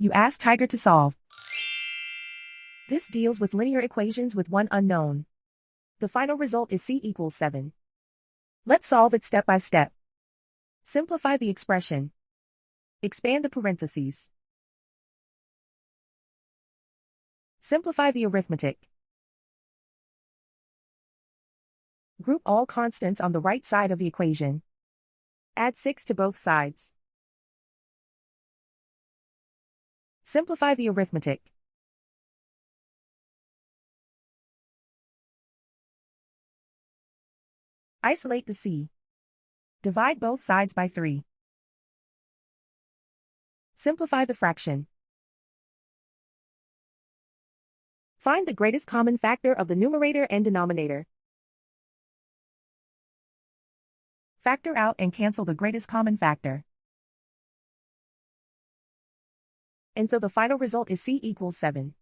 You ask Tiger to solve. This deals with linear equations with one unknown. The final result is c equals 7. Let's solve it step by step. Simplify the expression. Expand the parentheses. Simplify the arithmetic. Group all constants on the right side of the equation. Add 6 to both sides. Simplify the arithmetic. Isolate the c. Divide both sides by 3. Simplify the fraction. Find the greatest common factor of the numerator and denominator. Factor out and cancel the greatest common factor. And so the final result is c equals 7.